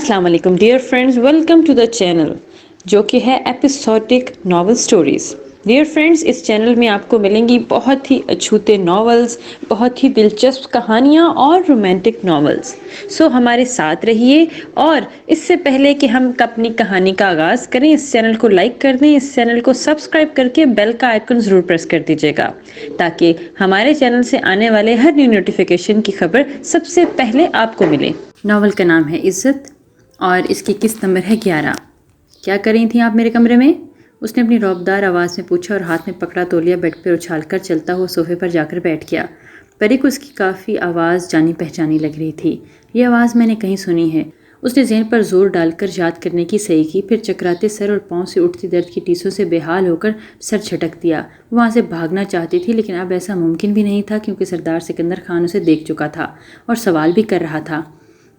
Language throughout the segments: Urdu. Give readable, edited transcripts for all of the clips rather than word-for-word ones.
السلام علیکم dear friends, welcome to the channel جو کہ ہے episodic novel stories. Dear friends, اس چینل میں آپ کو ملیں گی بہت ہی اچھوتے ناولز، بہت ہی دلچسپ کہانیاں اور رومانٹک ناولز۔ سو ہمارے ساتھ رہیے، اور اس سے پہلے کہ ہم اپنی کہانی کا آغاز کریں، اس چینل کو لائک کر دیں، اس چینل کو سبسکرائب کر کے بیل کا آئیکن ضرور پریس کر دیجیے گا تاکہ ہمارے چینل سے آنے والے ہر نیو نوٹیفیکیشن کی خبر سب سے پہلے آپ کو ملے۔ ناول کا نام ہے عزت، اور اس کی قسط نمبر ہے 11۔ کیا کر رہی تھیں آپ میرے کمرے میں؟ اس نے اپنی رعبدار آواز میں پوچھا اور ہاتھ میں پکڑا تولیہ بیڈ پر اچھال کر چلتا ہوا صوفے پر جا کر بیٹھ گیا۔ پری کو اس کی کافی آواز جانی پہچانی لگ رہی تھی۔ یہ آواز میں نے کہیں سنی ہے۔ اس نے ذہن پر زور ڈال کر یاد کرنے کی صحیح کی، پھر چکراتے سر اور پاؤں سے اٹھتی درد کی ٹیسوں سے بے حال ہو کر سر جھٹک دیا۔ وہ وہاں سے بھاگنا چاہتی تھی، لیکن اب ایسا ممکن بھی نہیں تھا کیونکہ سردار سکندر خان اسے دیکھ چکا تھا اور سوال بھی کر رہا تھا۔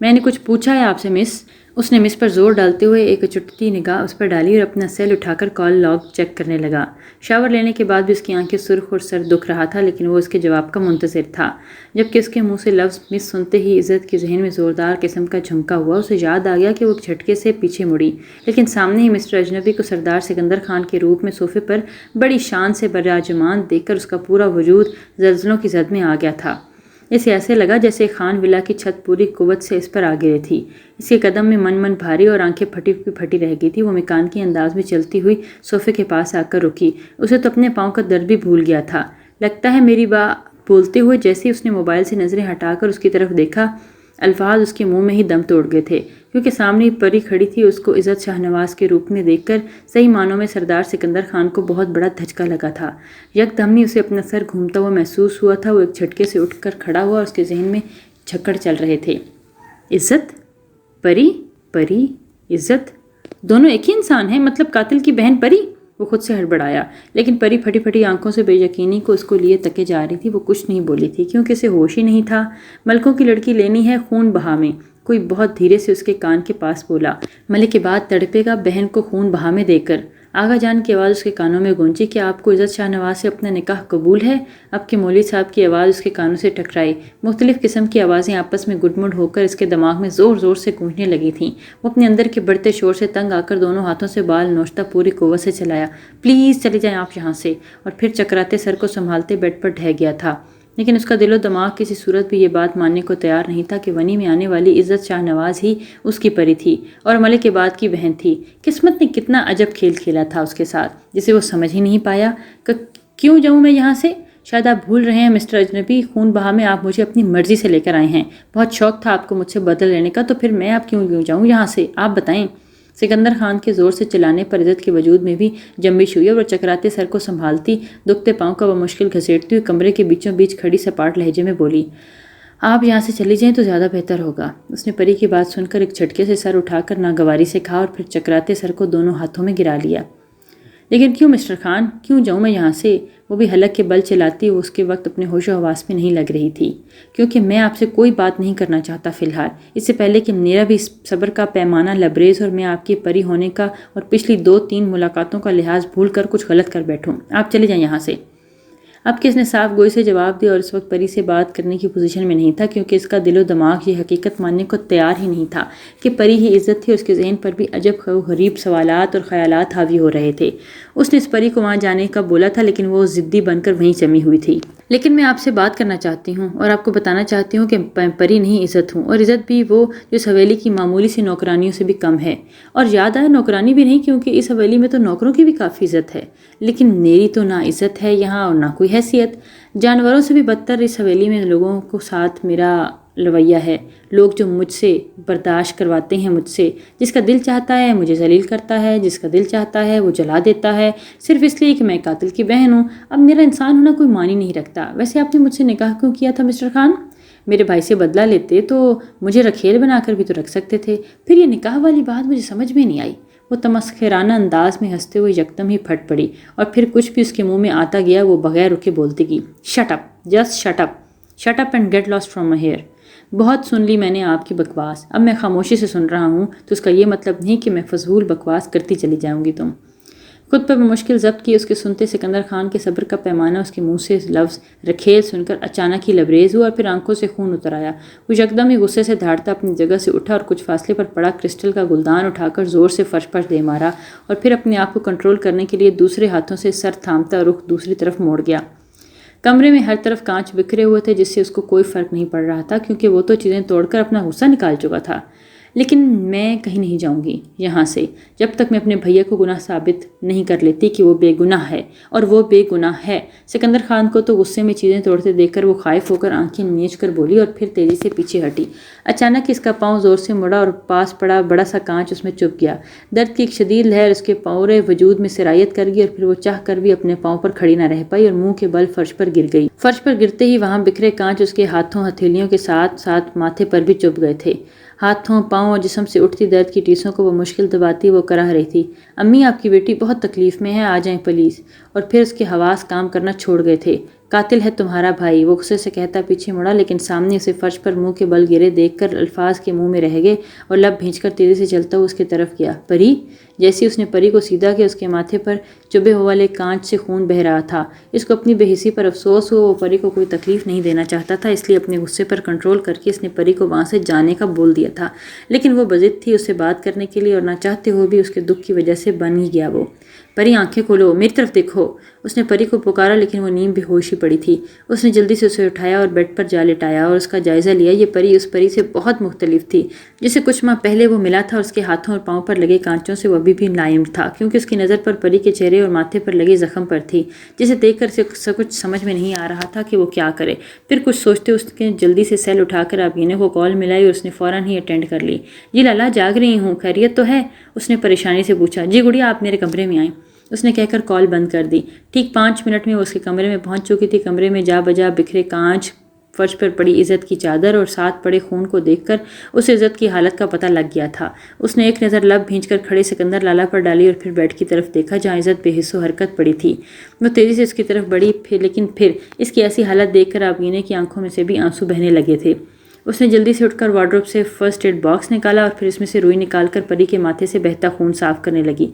میں نے کچھ پوچھا ہے آپ سے مس؟ اس نے مس پر زور ڈالتے ہوئے ایک چٹتی نگاہ اس پر ڈالی اور اپنا سیل اٹھا کر کال لاگ چیک کرنے لگا۔ شاور لینے کے بعد بھی اس کی آنکھیں سرخ اور سر دکھ رہا تھا، لیکن وہ اس کے جواب کا منتظر تھا۔ جبکہ اس کے منہ سے لفظ مس سنتے ہی عزت کے ذہن میں زوردار قسم کا جھمکا ہوا۔ اسے یاد آ گیا کہ وہ ایک جھٹکے سے پیچھے مڑی، لیکن سامنے ہی مسٹر اجنبی کو سردار سکندر خان کے روپ میں صوفے پر بڑی شان سے براجمان دیکھ کر اس کا پورا وجود زلزلوں کی زد میں آ گیا تھا۔ اسے ایسے لگا جیسے خان ولا کی چھت پوری قوت سے اس پر آ گرے تھی۔ اس کے قدم میں من بھاری اور آنکھیں پھٹی کی پھٹی رہ گئی تھی۔ وہ مکانکی انداز میں چلتی ہوئی صوفے کے پاس آ کر رکی۔ اسے تو اپنے پاؤں کا درد بھی بھول گیا تھا۔ لگتا ہے میری بولتے ہوئے جیسے ہی اس نے موبائل سے نظریں ہٹا کر اس کی طرف دیکھا، الفاظ اس کے منہ میں ہی دم توڑ گئے تھے، کیونکہ سامنے پری کھڑی تھی۔ اس کو عزت شاہ نواز کے روپ میں دیکھ کر صحیح معنوں میں سردار سکندر خان کو بہت بڑا دھچکا لگا تھا۔ یکدم ہی اسے اپنا سر گھومتا ہوا محسوس ہوا تھا۔ وہ ایک جھٹکے سے اٹھ کر کھڑا ہوا اور اس کے ذہن میں جھکڑ چل رہے تھے۔ عزت، پری، پری، عزت، دونوں ایک ہی انسان ہیں؟ مطلب قاتل کی بہن پری؟ وہ خود سے ہڑبڑایا، لیکن پری پھٹی پھٹی آنکھوں سے بے یقینی کو اس کو لیے تکے جا رہی تھی۔ وہ کچھ نہیں بولی تھی کیونکہ اسے ہوش ہی نہیں تھا۔ ملکوں کی لڑکی لینی ہے خون بہا میں، کوئی بہت دھیرے سے اس کے کان کے پاس بولا۔ ملک کے بعد تڑپے گا بہن کو خون بہا میں دے کر۔ آغا جان کی آواز اس کے کانوں میں گونجی، کیا آپ کو عزت شاہ نواز سے اپنا نکاح قبول ہے؟ اب کے مولوی صاحب کی آواز اس کے کانوں سے ٹکرائی۔ مختلف قسم کی آوازیں آپس میں گڈ مڈ ہو کر اس کے دماغ میں زور زور سے گونجنے لگی تھیں۔ وہ اپنے اندر کے بڑھتے شور سے تنگ آ کر دونوں ہاتھوں سے بال نوچتا پوری قوت سے چلایا، پلیز چلے جائیں آپ یہاں سے، اور پھر چکراتے سر کو سنبھالتے بیڈ پر ڈھہ گیا تھا۔ لیکن اس کا دل و دماغ کسی صورت بھی یہ بات ماننے کو تیار نہیں تھا کہ ونی میں آنے والی عزت شاہ نواز ہی اس کی پری تھی اور ملک کے بعد کی بہن تھی۔ قسمت نے کتنا عجب کھیل کھیلا تھا اس کے ساتھ، جسے وہ سمجھ ہی نہیں پایا۔ کیوں جاؤں میں یہاں سے؟ شاید آپ بھول رہے ہیں مسٹر اجنبی، خون بہا میں آپ مجھے اپنی مرضی سے لے کر آئے ہیں۔ بہت شوق تھا آپ کو مجھ سے بدلہ لینے کا، تو پھر میں اب کیوں جاؤں یہاں سے، آپ بتائیں۔ سکندر خان کے زور سے چلانے پر عزت کے وجود میں بھی جنبش ہوئی اور چکراتے سر کو سنبھالتی دکھتے پاؤں کا بمشکل گھسیٹتی ہوئی کمرے کے بیچوں بیچ کھڑی سپاٹ لہجے میں بولی، آپ یہاں سے چلی جائیں تو زیادہ بہتر ہوگا۔ اس نے پری کی بات سن کر ایک جھٹکے سے سر اٹھا کر ناگواری سے کہا اور پھر چکراتے سر کو دونوں ہاتھوں میں گرا لیا۔ لیکن کیوں مسٹر خان، کیوں جاؤں میں یہاں سے؟ وہ بھی حلق کے بل چلاتی وہ اس کے وقت اپنے ہوش و حواس میں نہیں لگ رہی تھی۔ کیونکہ میں آپ سے کوئی بات نہیں کرنا چاہتا فی الحال، اس سے پہلے کہ میرا بھی صبر کا پیمانہ لبریز اور میں آپ کی پری ہونے کا اور پچھلی 2-3 ملاقاتوں کا لحاظ بھول کر کچھ غلط کر بیٹھوں۔ آپ چلے جائیں یہاں سے۔ اب کس نے صاف گوئی سے جواب دیا اور اس وقت پری سے بات کرنے کی پوزیشن میں نہیں تھا، کیونکہ اس کا دل و دماغ یہ حقیقت ماننے کو تیار ہی نہیں تھا کہ پری ہی عزت تھی۔ اس کے ذہن پر بھی عجب غریب سوالات اور خیالات حاوی ہو رہے تھے۔ اس نے اس پری کو وہاں جانے کا بولا تھا، لیکن وہ ضدی بن کر وہیں جمی ہوئی تھی۔ لیکن میں آپ سے بات کرنا چاہتی ہوں اور آپ کو بتانا چاہتی ہوں کہ پری نہیں عزت ہوں، اور عزت بھی وہ جو اس حویلی کی معمولی سی نوکرانیوں سے بھی کم ہے۔ اور یاد آیا، نوکرانی بھی نہیں، کیونکہ اس حویلی میں تو نوکروں کی بھی کافی عزت ہے، لیکن میری تو نہ عزت ہے یہاں اور نہ کوئی حیثیت۔ جانوروں سے بھی بدتر اس حویلی میں لوگوں کو ساتھ میرا رویہ ہے۔ لوگ جو مجھ سے برداشت کرواتے ہیں، مجھ سے جس کا دل چاہتا ہے مجھے ذلیل کرتا ہے، جس کا دل چاہتا ہے وہ جلا دیتا ہے، صرف اس لیے کہ میں قاتل کی بہن ہوں۔ اب میرا انسان ہونا کوئی معنی نہیں رکھتا۔ ویسے آپ نے مجھ سے نکاح کیوں کیا تھا مسٹر خان؟ میرے بھائی سے بدلہ لیتے تو مجھے رکھیل بنا کر بھی تو رکھ سکتے تھے۔ پھر یہ نکاح والی بات مجھے سمجھ میں نہیں آئی۔ وہ تمسخرانہ انداز میں ہنستے ہوئے یکدم ہی پھٹ پڑی، اور پھر کچھ بھی اس کے منہ میں آتا گیا وہ بغیر رکے بولتی گئی، shut up, just shut up, shut up and get lost from my hair. بہت سن لی میں نے آپ کی بکواس، اب میں خاموشی سے سن رہا ہوں، تو اس کا یہ مطلب نہیں کہ میں فضول بکواس کرتی چلی جاؤں گی۔ تم خود پر بمشکل ضبط کی اس کے سنتے سکندر خان کے صبر کا پیمانہ اس کے منہ سے لفظ رکھیل سن کر اچانک ہی لبریز ہوا اور پھر آنکھوں سے خون اتر آیا۔ وہ یکدم ہی غصے سے دھاڑتا اپنی جگہ سے اٹھا اور کچھ فاصلے پر پڑا کرسٹل کا گلدان اٹھا کر زور سے فرش پر دے مارا اور پھر اپنے آپ کو کنٹرول کرنے کے لیے دوسرے ہاتھوں سے سر تھامتا رخ دوسری طرف موڑ گیا۔ کمرے میں ہر طرف کانچ بکھرے ہوئے تھے جس سے اس کو کوئی فرق نہیں پڑ رہا تھا کیونکہ وہ تو چیزیں توڑ کر اپنا غصہ نکال چکا تھا۔ لیکن میں کہیں نہیں جاؤں گی یہاں سے جب تک میں اپنے بھیا کو گناہ ثابت نہیں کر لیتی کہ وہ بے گناہ ہے، اور وہ بے گناہ ہے۔ سکندر خان کو تو غصے میں چیزیں توڑتے دیکھ کر وہ خائف ہو کر آنکھیں نیچ کر بولی اور پھر تیزی سے پیچھے ہٹی۔ اچانک اس کا پاؤں زور سے مڑا اور پاس پڑا بڑا سا کانچ اس میں چپ گیا۔ درد کی ایک شدید لہر اس کے پورے وجود میں سرایت کر گئی اور پھر وہ چاہ کر بھی اپنے پاؤں پر کھڑی نہ رہ پائی اور منہ کے بل فرش پر گر گئی۔ فرش پر گرتے ہی وہاں بکھرے کانچ اس کے ہاتھوں ہتھیلیوں کے ساتھ ساتھ ماتھے پر بھی چپ گئے تھے۔ ہاتھوں پاؤں اور جسم سے اٹھتی درد کی ٹیسوں کو وہ مشکل دباتی وہ کراہ رہی تھی۔ امی آپ کی بیٹی بہت تکلیف میں ہے، آ جائیں پلیز۔ اور پھر اس کے حواس کام کرنا چھوڑ گئے تھے۔ قاتل ہے تمہارا بھائی، وہ غصے سے کہتا پیچھے مڑا لیکن سامنے اسے فرش پر منہ کے بل گرے دیکھ کر الفاظ کے منہ میں رہ گئے اور لب بھینچ کر تیزی سے چلتا ہوا اس کی طرف گیا۔ پری؟ جیسے اس نے پری کو سیدھا کیا اس کے ماتھے پر چبھے ہوئے والے کانچ سے خون بہہ رہا تھا۔ اس کو اپنی بے حسی پر افسوس ہوا، وہ پری کو کوئی تکلیف نہیں دینا چاہتا تھا اس لیے اپنے غصے پر کنٹرول کر کے اس نے پری کو وہاں سے جانے کا بول دیا تھا، لیکن وہ بضد تھی اس سے بات کرنے کے لیے اور نہ چاہتے ہوئے بھی اس کے دکھ کی وجہ سے بن ہی گیا وہ۔ پری آنکھیں کھولو، میری طرف دیکھو۔ اس نے پری کو پکارا لیکن وہ نیم بے ہوشی پڑی تھی۔ اس نے جلدی سے اسے اٹھایا اور بیڈ پر جا لٹایا اور اس کا جائزہ لیا۔ یہ پری اس پری سے بہت مختلف تھی جسے کچھ ماہ پہلے وہ ملا تھا اور اس کے ہاتھوں اور پاؤں پر لگے کانچوں سے وہ ابھی بھی ملائم تھا کیونکہ اس کی نظر پر پری کے چہرے اور ماتھے پر لگے زخم پر تھی جسے دیکھ کر اسے کچھ سمجھ میں نہیں آ رہا تھا کہ وہ کیا کرے۔ پھر کچھ سوچتے اس نے جلدی سے سیل اٹھا کر آبینہ کو کال ملائی اور اس نے فوراً ہی اٹینڈ کر لی۔ جی لالا جاگ رہی ہوں، خیریت تو ہے؟ اس نے پریشانی سے پوچھا۔ جی گڑیا آپ میرے کمرے میں آئیں، اس نے کہہ کر کال بند کر دی۔ ٹھیک 5 منٹ میں وہ اس کے کمرے میں پہنچ چکی تھی۔ کمرے میں جا بجا بکھرے کانچ، فرش پر پڑی عزت کی چادر اور ساتھ پڑے خون کو دیکھ کر اس عزت کی حالت کا پتہ لگ گیا تھا۔ اس نے ایک نظر لب بھینچ کر کھڑے سکندر لالا پر ڈالی اور پھر بیڈ کی طرف دیکھا جہاں عزت بے حس و حرکت پڑی تھی۔ وہ تیزی سے اس کی طرف بڑھی لیکن پھر اس کی ایسی حالت دیکھ کر آبینہ کی آنکھوں میں سے بھی آنسو بہنے لگے تھے۔ اس نے جلدی سے اٹھ کر وارڈروب سے فرسٹ ایڈ باکس نکالا اور پھر اس میں سے روئی نکال کر پری کے ماتھے سے بہتا خون صاف کرنے لگی۔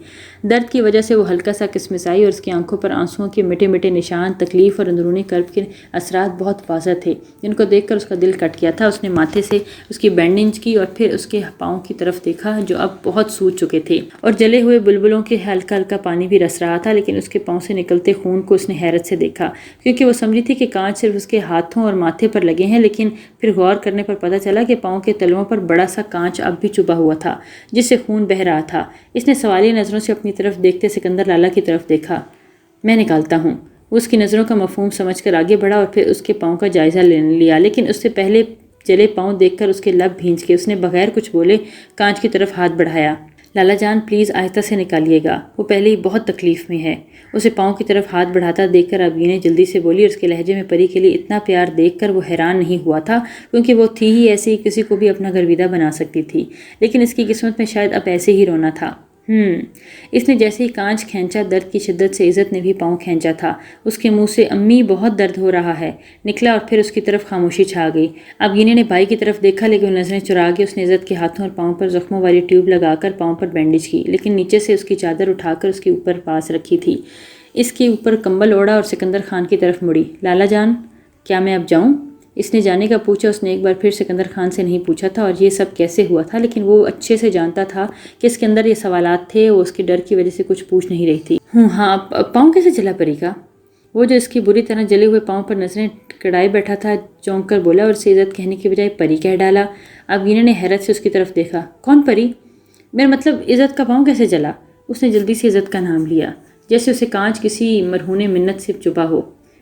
درد کی وجہ سے وہ ہلکا سا کسمسائی اور اس کی آنکھوں پر آنسوؤں کے مٹے مٹے نشان، تکلیف اور اندرونی کرب کے اثرات بہت واضح تھے جن کو دیکھ کر اس کا دل کٹ گیا تھا۔ اس نے ماتھے سے اس کی بینڈنج کی اور پھر اس کے پاؤں کی طرف دیکھا جو اب بہت سوج چکے تھے اور جلے ہوئے بلبلوں کے ہلکا ہلکا پانی بھی رس رہا تھا، لیکن اس کے پاؤں سے نکلتے خون کو اس نے حیرت سے دیکھا کیونکہ وہ سمجھی تھی کہ کانچ صرف اس کے ہاتھوں اور ماتھے پر لگے ہیں، لیکن پھر غور کرنے پر پتہ چلا کہ پاؤں کے تلووں پر بڑا سا کانچ اب بھی چبھا ہوا تھا جس سے خون بہہ رہا تھا۔ اس نے سوالیہ نظروں سے اپنی طرف دیکھتے سکندر لالا کی طرف دیکھا۔ میں نکالتا ہوں۔ وہ اس کی نظروں کا مفہوم سمجھ کر آگے بڑھا اور پھر اس کے پاؤں کا جائزہ لیا، لیکن اس سے پہلے جلے پاؤں دیکھ کر اس کے لب بھینچ کے اس نے بغیر کچھ بولے کانچ کی طرف ہاتھ بڑھایا۔ لالا جان پلیز آہستہ سے نکالیے گا، وہ پہلے ہی بہت تکلیف میں ہے۔ اسے پاؤں کی طرف ہاتھ بڑھاتا دیکھ کر آبینہ جلدی سے بولی اور اس کے لہجے میں پری کے لیے اتنا پیار دیکھ کر وہ حیران نہیں ہوا تھا کیونکہ وہ تھی ہی ایسی، کسی کو بھی اپنا گرویدہ بنا سکتی تھی، لیکن اس کی قسمت میں شاید اب ایسے ہی رونا تھا۔ اس نے جیسے ہی کانچ کھینچا، درد کی شدت سے عزت نے بھی پاؤں کھینچا تھا۔ اس کے منہ سے امی بہت درد ہو رہا ہے نکلا اور پھر اس کی طرف خاموشی چھا گئی۔ آبینہ نے بھائی کی طرف دیکھا لیکن وہ نظریں چرا کے اس نے عزت کے ہاتھوں اور پاؤں پر زخموں والی ٹیوب لگا کر پاؤں پر بینڈیج کی، لیکن نیچے سے اس کی چادر اٹھا کر اس کے اوپر پاس رکھی تھی۔ اس کے اوپر کمبل اوڑھا اور سکندر خان کی طرف مڑی۔ لالا جان کیا میں اب جاؤں؟ اس نے جانے کا پوچھا۔ اس نے ایک بار پھر سکندر خان سے نہیں پوچھا تھا اور یہ سب کیسے ہوا تھا، لیکن وہ اچھے سے جانتا تھا کہ اس کے اندر یہ سوالات تھے، وہ اس کے ڈر کی وجہ سے کچھ پوچھ نہیں رہی تھی۔ ہاں پاؤں کیسے جلا پری کا؟ وہ جو اس کی بری طرح جلے ہوئے پاؤں پر نظریں کڑائے بیٹھا تھا چونک کر بولا اور اسے عزت کہنے کی بجائے پری کہہ ڈالا۔ آبینہ نے حیرت سے اس کی طرف دیکھا۔ کون پری؟ میرا مطلب عزت کا پاؤں کیسے جلا؟ اس نے جلدی سے عزت کا نام لیا جیسے اسے کانچ کسی مرہون منت سے چبھا ہو۔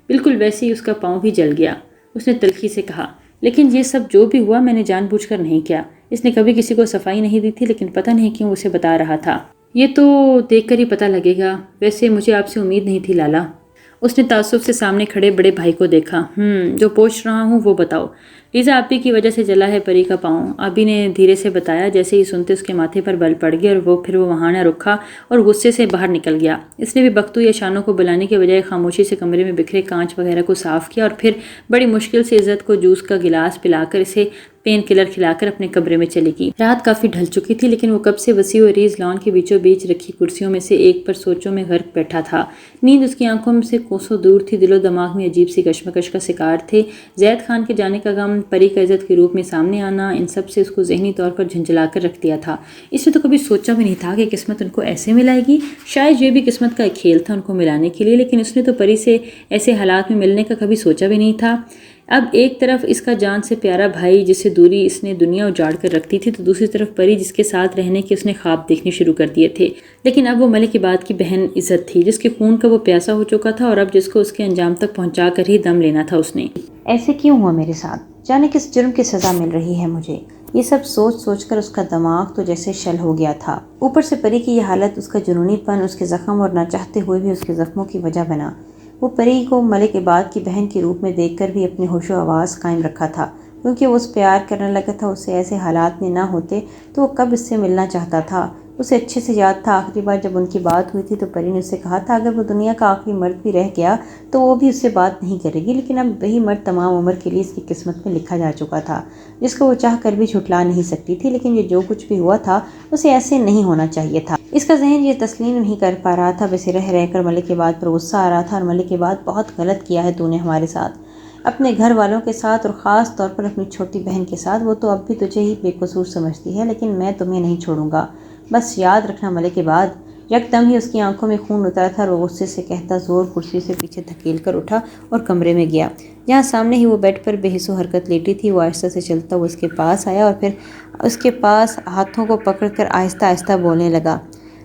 بالکل ویسے ہی اس کا پاؤں بھی جل گیا۔ اس نے تلخی سے کہا، لیکن یہ سب جو بھی ہوا میں نے جان بوجھ کر نہیں کیا۔ اس نے کبھی کسی کو صفائی نہیں دی تھی، لیکن پتہ نہیں کیوں اسے بتا رہا تھا۔ یہ تو دیکھ کر ہی پتہ لگے گا، ویسے مجھے آپ سے امید نہیں تھی لالا۔ اس نے تعصب سے سامنے کھڑے بڑے بھائی کو دیکھا۔ جو پوچھ رہا ہوں وہ بتاؤ۔ لیزا آپی کی وجہ سے جلا ہے پری کا پاؤں، آبی نے دھیرے سے بتایا۔ جیسے ہی سنتے اس کے ماتھے پر بل پڑ گیا اور پھر وہ وہاں نہ رکھا اور غصے سے باہر نکل گیا۔ اس نے بھی بختو یا شانوں کو بلانے کے بجائے خاموشی سے کمرے میں بکھرے کانچ وغیرہ کو صاف کیا اور پھر بڑی مشکل سے عزت کو جوس کا گلاس پلا کر اسے پین کلر کھلا کر اپنے کمرے میں چلی گئی۔ رات کافی ڈھل چکی تھی لیکن وہ کب سے وسیع و عریض لان کے بیچوں بیچ رکھی کرسیوں میں سے ایک پر سوچوں میں غرق بیٹھا تھا۔ نیند اس کی آنکھوں سے کوسوں دور تھی، دل و دماغ میں عجیب سی کشمکش کا شکار تھے۔ زید خان کے جانے کا غم، پری کا عزت کے روپ میں سامنے آنا، ان سب سے اس کو ذہنی طور پر جھنجھلا کر رکھ دیا تھا۔ اس نے تو کبھی سوچا بھی نہیں تھا کہ قسمت ان کو ایسے ملائے گی۔ شاید یہ بھی قسمت کا ایک کھیل تھا ان کو ملانے کے لیے، لیکن اس نے تو پری سے ایسے حالات میں ملنے کا کبھی سوچا بھی نہیں تھا۔ اب ایک طرف اس کا جان سے پیارا بھائی جس سے دوری اس نے دنیا اجاڑ کر رکھتی تھی، تو دوسری طرف پری جس کے ساتھ رہنے کے اس نے خواب دیکھنے شروع کر دیے تھے۔ لیکن اب وہ ملک عباد کی بہن عزت تھی جس کے خون کا وہ پیاسا ہو چکا تھا، اور اب جس کو اس کے انجام تک پہنچا کر ہی دم لینا تھا اس نے۔ ایسے کیوں ہوا میرے ساتھ؟ جانے کس جرم کی سزا مل رہی ہے مجھے؟ یہ سب سوچ سوچ کر اس کا دماغ تو جیسے شل ہو گیا تھا۔ اوپر سے پری کی یہ حالت، اس کا جنونی پن، اس کے زخم اور نہ چاہتے ہوئے بھی اس کے زخموں کی وجہ بنا۔ وہ پری کو ملک عباد کی بہن کے روپ میں دیکھ کر بھی اپنی ہوش و آواز قائم رکھا تھا، کیونکہ وہ اس پیار کرنے لگا تھا۔ اسے ایسے حالات میں نہ ہوتے تو وہ کب اس سے ملنا چاہتا تھا۔ اسے اچھے سے یاد تھا آخری بار جب ان کی بات ہوئی تھی تو پری نے اسے کہا تھا اگر وہ دنیا کا آخری مرد بھی رہ گیا تو وہ بھی اس سے بات نہیں کرے گی، لیکن اب وہی مرد تمام عمر کے لیے اس کی قسمت میں لکھا جا چکا تھا، جس کو وہ چاہ کر بھی جھٹلا نہیں سکتی تھی۔ لیکن یہ جو کچھ بھی ہوا تھا اسے ایسے نہیں ہونا چاہیے تھا۔ اس کا ذہن یہ تسلیم نہیں کر پا رہا تھا، ویسے رہ رہ کر ملک عباد پر غصہ آ رہا تھا، اور ملک عباد بہت غلط کیا ہے تو نے ہمارے ساتھ، اپنے گھر والوں کے ساتھ، اور خاص طور پر اپنی چھوٹی بہن کے ساتھ۔ وہ تو اب بھی تجھے ہی بے قصور سمجھتی ہے، لیکن میں تمہیں نہیں چھوڑوں گا، بس یاد رکھنا ملک عباد۔ یکدم ہی اس کی آنکھوں میں خون اترا تھا اور وہ غصے سے کہتا زور کرسی سے پیچھے دھکیل کر اٹھا اور کمرے میں گیا جہاں سامنے ہی وہ بیڈ پر بے حس و حرکت لیٹی تھی۔ وہ آہستہ سے چلتا وہ اس کے پاس آیا اور پھر اس کے پاس ہاتھوں کو پکڑ کر آہستہ آہستہ بولنے لگا،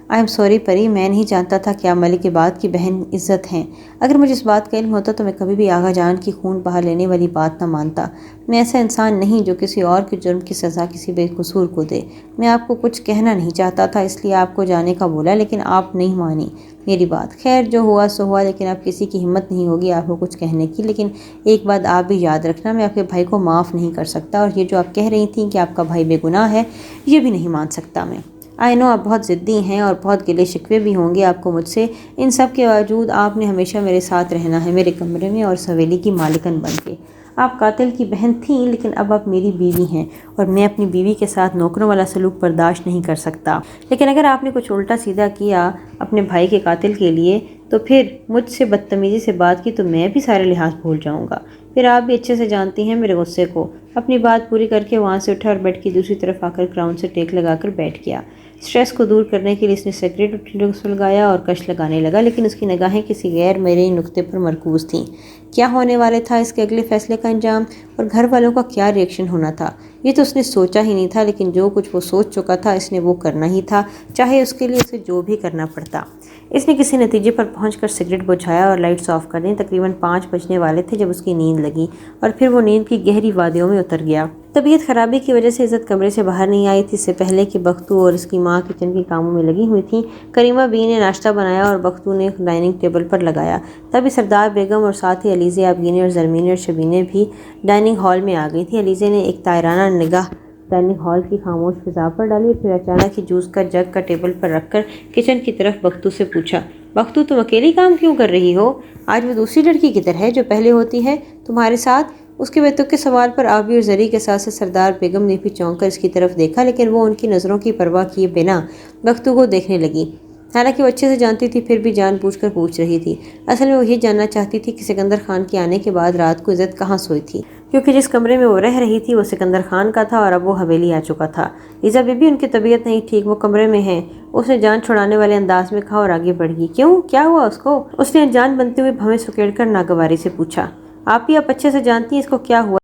آئی ایم سوری پری، میں نہیں جانتا تھا کہ آپ ملک عباد کی بہن عزت ہیں۔ اگر مجھے اس بات کا علم ہوتا تو میں کبھی بھی آغا جان کی خون بہا لینے والی بات نہ مانتا۔ میں ایسا انسان نہیں جو کسی اور کے جرم کی سزا کسی بے قصور کو دے۔ میں آپ کو کچھ کہنا نہیں چاہتا تھا، اس لیے آپ کو جانے کا بولا، لیکن آپ نہیں مانی میری بات۔ خیر جو ہوا سو ہوا، لیکن اب کسی کی ہمت نہیں ہوگی آپ کو کچھ کہنے کی۔ لیکن ایک بات آپ بھی یاد رکھنا، میں آپ کے بھائی کو معاف نہیں کر سکتا، اور یہ جو آپ کہہ رہی تھیں کہ آپ کا بھائی بے گناہ ہے، یہ بھی نہیں مان سکتا میں۔ آئی نو آپ بہت ضدی ہیں اور بہت گلے شکوے بھی ہوں گے آپ کو مجھ سے، ان سب کے باوجود آپ نے ہمیشہ میرے ساتھ رہنا ہے، میرے کمرے میں اور اس حویلی کی مالکن بن کے۔ آپ قاتل کی بہن تھیں، لیکن اب آپ میری بیوی ہیں، اور میں اپنی بیوی کے ساتھ نوکروں والا سلوک برداشت نہیں کر سکتا۔ لیکن اگر آپ نے کچھ الٹا سیدھا کیا اپنے بھائی کے قاتل کے لیے، تو پھر مجھ سے بدتمیزی سے بات کی تو میں بھی سارے لحاظ بھول جاؤں گا۔ پھر آپ بھی اچھے سے جانتی ہیں میرے غصے کو۔ اپنی بات پوری کر کے وہاں سے اٹھا اور بیڈ کی دوسری طرف آ کر کراؤن سے ٹیک لگا کر بیٹھ گیا۔ اسٹریس کو دور کرنے کے لیے اس نے سگریٹ سلگایا اور کش لگانے لگا، لیکن اس کی نگاہیں کسی غیر مرئی نقطے پر مرکوز تھیں۔ کیا ہونے والا تھا اس کے اگلے فیصلے کا انجام، اور گھر والوں کا کیا ری ایکشن ہونا تھا، یہ تو اس نے سوچا ہی نہیں تھا۔ لیکن جو کچھ وہ سوچ چکا تھا اس نے وہ کرنا ہی تھا، چاہے اس کے لیے اسے جو بھی کرنا پڑتا۔ اس نے کسی نتیجے پر پہنچ کر سگریٹ بجھایا اور لائٹس آف کر دیں۔ تقریباً 5 بجنے والے تھے جب اس کی نیند لگی، اور پھر وہ نیند کی گہری وادیوں میں اتر گیا۔ طبیعت خرابی کی وجہ سے عزت کمرے سے باہر نہیں آئی تھی۔ اس سے پہلے کہ بختو اور اس کی ماں کچن کے کاموں میں لگی ہوئی تھیں، کریمہ بی نے ناشتہ بنایا اور بختو نے ڈائننگ ٹیبل پر لگایا۔ تبھی سردار بیگم اور ساتھ ہی علیزے آبگینی اور زرمینی اور شبینہ بھی ڈائننگ ہال میں آ گئی تھیں۔ علیزے نے ایک تائرانہ نگاہ ڈائننگ ہال کی خاموش فضا پر ڈالی اور پھر اچانک ہی جوس کا جگ کا ٹیبل پر رکھ کر کچن کی طرف بختو سے پوچھا، بختو تم اکیلی کام کیوں کر رہی ہو؟ آج وہ دوسری لڑکی کدھر ہے جو پہلے ہوتی ہے تمہارے ساتھ؟ اس کے بے تک کے سوال پر آبی اور زری کے ساتھ سردار بیگم نے بھی چونک کر اس کی طرف دیکھا، لیکن وہ ان کی نظروں کی پرواہ کیے بنا بختو کو دیکھنے لگی۔ حالانکہ وہ اچھے سے جانتی تھی پھر بھی جان بوجھ کر پوچھ رہی تھی۔ اصل میں وہ یہ جاننا چاہتی تھی کہ سکندر خان کے آنے کے بعد رات کو عزت کہاں سوئی تھی، کیونکہ جس کمرے میں وہ رہ رہی تھی وہ سکندر خان کا تھا اور اب وہ حویلی آ چکا تھا۔ لیزا بی بی ان کی طبیعت نہیں ٹھیک، وہ کمرے میں ہیں، اس نے جان چھڑانے والے انداز میں کہا اور آگے بڑھ گئی۔ کیوں، کیا ہوا اس کو؟ اس نے جان بنتے ہوئے بھویں سکیڑ کر ناگواری سے پوچھا۔ آپ ہی آپ اچھے سے جانتی ہیں اس کو کیا ہوا